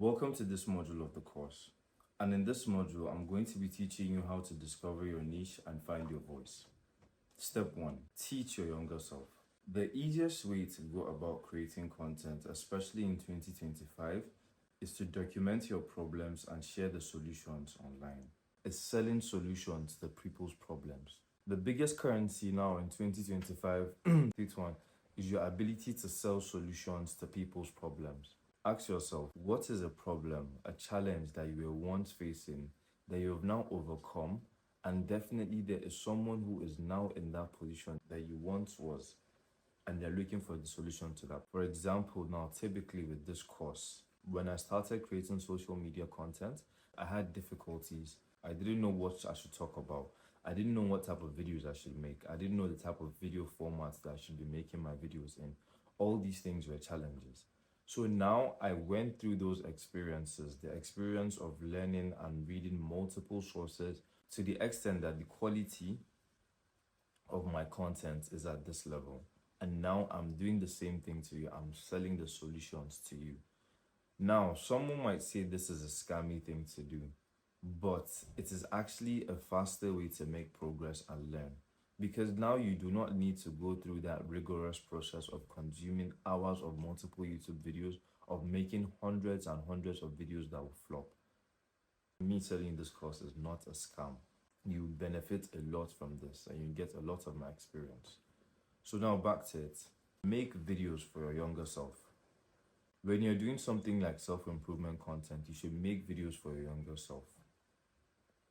Welcome to this module of the course. And in this module, I'm going to be teaching you how to discover your niche and find your voice. Step 1. Teach your younger self. The easiest way to go about creating content, especially in 2025, is to document your problems and share the solutions online. It's selling solutions to people's problems. The biggest currency now in 2025 is your ability to sell solutions to people's problems. Ask yourself, what is a problem, a challenge that you were once facing that you have now overcome? And definitely there is someone who is now in that position that you once was, and they're looking for the solution to that. For example, now typically with this course, when I started creating social media content, I had difficulties. I didn't know what I should talk about. I didn't know what type of videos I should make. I didn't know the type of video formats that I should be making my videos in. All these things were challenges. So now I went through those experiences, the experience of learning and reading multiple sources to the extent that the quality of my content is at this level. And now I'm doing the same thing to you. I'm selling the solutions to you. Now, someone might say this is a scammy thing to do, but it is actually a faster way to make progress and learn. Because now you do not need to go through that rigorous process of consuming hours of multiple YouTube videos, of making hundreds and hundreds of videos that will flop. Me selling this course is not a scam. You benefit a lot from this and you get a lot of my experience. So now back to it. Make videos for your younger self. When you're doing something like self-improvement content, you should make videos for your younger self.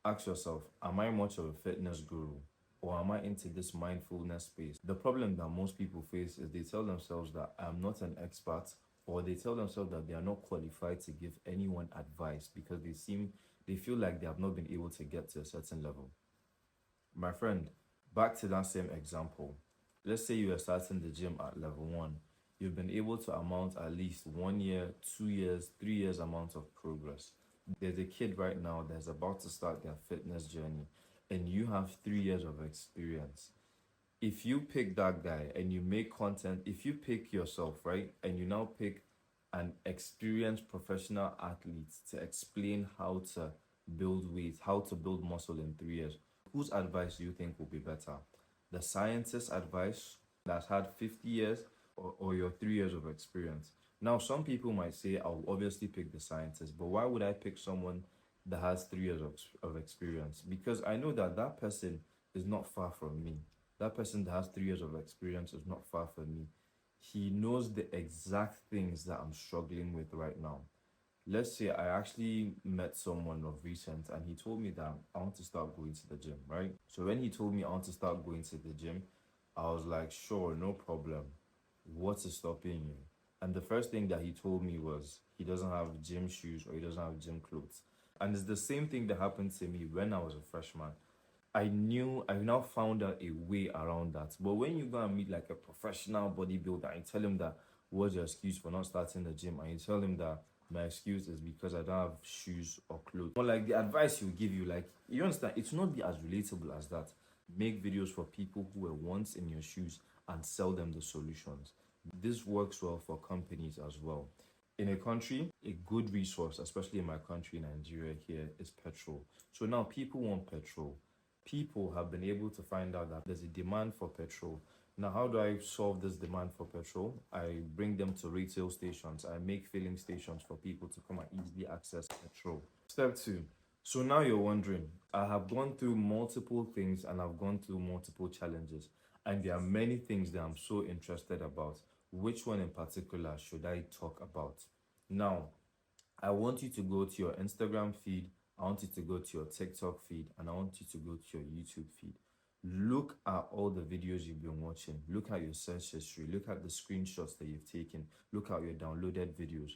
Ask yourself, am I much of a fitness guru? Or am I into this mindfulness space? The problem that most people face is they tell themselves that I'm not an expert, or they tell themselves that they are not qualified to give anyone advice because they feel like they have not been able to get to a certain level. My friend, back to that same example. Let's say you are starting the gym at level 1. You've been able to amount at least 1 year, 2 years, 3 years amount of progress. There's a kid right now that's about to start their fitness journey, and you have 3 years of experience. If you pick that guy and you make content, if you pick yourself, right, and you now pick an experienced professional athlete to explain how to build weight, how to build muscle in 3 years, whose advice do you think will be better? The scientist's advice that's had 50 years or your 3 years of experience? Now, some people might say, I'll obviously pick the scientist, but why would I pick someone that has 3 years of experience? Because I know that that person is not far from me. That person that has 3 years of experience is not far from me. He knows the exact things that I'm struggling with right now. Let's say I actually met someone of recent and he told me that I want to start going to the gym, right? So when he told me I want to start going to the gym, I was like, sure, no problem. What is stopping you? And the first thing that he told me was he doesn't have gym shoes or he doesn't have gym clothes. And it's the same thing that happened to me when I was a freshman. I now found out a way around that. But when you go and meet like a professional bodybuilder and you tell him that what's your excuse for not starting the gym, and you tell him that my excuse is because I don't have shoes or clothes, or like the advice he'll give you, like, you understand, it's not be as relatable as that. Make videos for people who were once in your shoes and sell them the solutions. This works well for companies as well. In a country, a good resource, especially in my country, Nigeria, here, is petrol. So now people want petrol. People have been able to find out that there's a demand for petrol. Now, how do I solve this demand for petrol? I bring them to retail stations. I make filling stations for people to come and easily access petrol. Step 2. So now you're wondering, I have gone through multiple things and I've gone through multiple challenges. And there are many things that I'm so interested about. Which one in particular should I talk about? Now, I want you to go to your Instagram feed, I want you to go to your TikTok feed, and I want you to go to your YouTube feed. Look at all the videos you've been watching. Look at your search history. Look at the screenshots that you've taken. Look at your downloaded videos.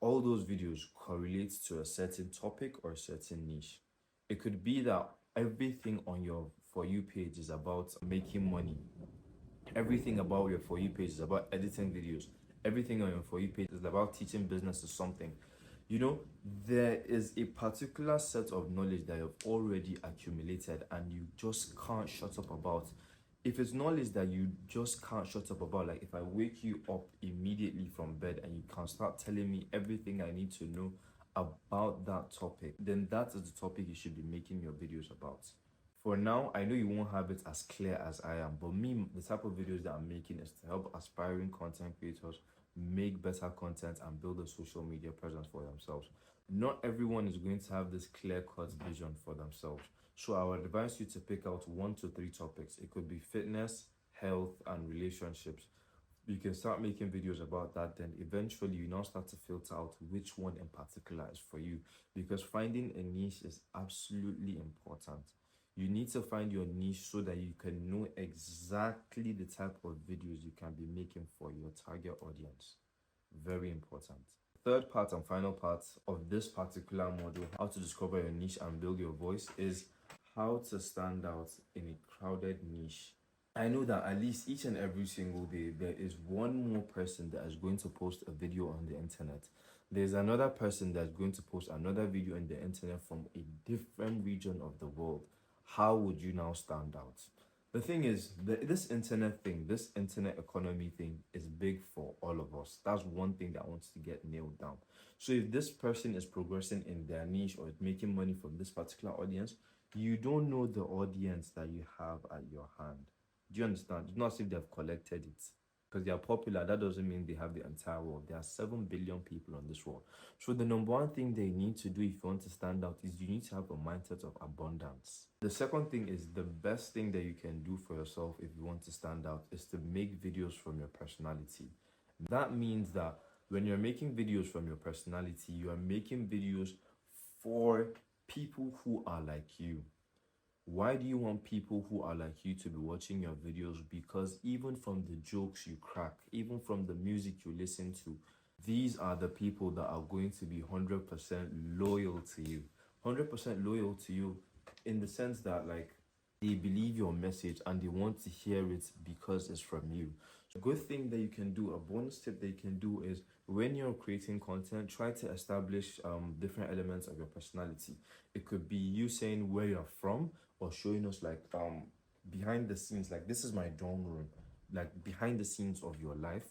All those videos correlate to a certain topic or a certain niche. It could be that everything on your For You page is about making money. Everything about your For You page is about editing videos. Everything on your For You page is about teaching business or something. You know, there is a particular set of knowledge that you've already accumulated and you just can't shut up about. If it's knowledge that you just can't shut up about, like if I wake you up immediately from bed and you can start telling me everything I need to know about that topic, then that is the topic you should be making your videos about. For now, I know you won't have it as clear as I am, but me, the type of videos that I'm making is to help aspiring content creators make better content and build a social media presence for themselves. Not everyone is going to have this clear-cut vision for themselves. So I would advise you to pick out 1 to 3 topics. It could be fitness, health, and relationships. You can start making videos about that, then eventually you now start to filter out which one in particular is for you, because finding a niche is absolutely important. You need to find your niche so that you can know exactly the type of videos you can be making for your target audience. Very important. Third part and final part of this particular module, how to discover your niche and build your voice, is how to stand out in a crowded niche. I know that at least each and every single day, there is one more person that is going to post a video on the internet. There's another person that's going to post another video on the internet from a different region of the world. How would you now stand out? The thing is, this internet thing, this internet economy thing is big for all of us. That's one thing that wants to get nailed down. So if this person is progressing in their niche or is making money from this particular audience, you don't know the audience that you have at your hand. Do you understand? It's not as if they've collected it. Because they are popular, that doesn't mean they have the entire world. There are 7 billion people on this world. So the number one thing they need to do if you want to stand out is you need to have a mindset of abundance. The second thing is the best thing that you can do for yourself if you want to stand out is to make videos from your personality. That means that when you're making videos from your personality, you are making videos for people who are like you. Why do you want people who are like you to be watching your videos? Because even from the jokes you crack, even from the music you listen to, these are the people that are going to be 100% loyal to you. 100% loyal to you in the sense that, like, they believe your message and they want to hear it because it's from you. So a good thing that you can do, a bonus tip that you can do, is when you're creating content, try to establish different elements of your personality. It could be you saying where you're from, or showing us like behind the scenes, like this is my dorm room, like behind the scenes of your life.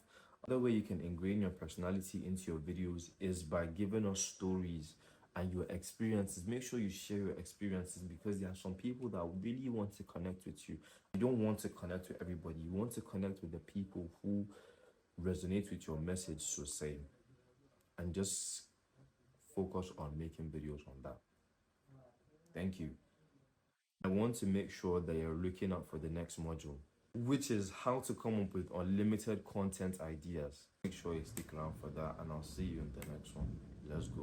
Another way you can ingrain your personality into your videos is by giving us stories and your experiences. Make sure you share your experiences, because there are some people that really want to connect with you. You don't want to connect with everybody. You want to connect with the people who resonate with your message, so say, and just focus on making videos on that. Thank you. I want to make sure that you're looking out for the next module, which is how to come up with unlimited content ideas. Make sure you stick around for that, and I'll see you in the next one. Let's go.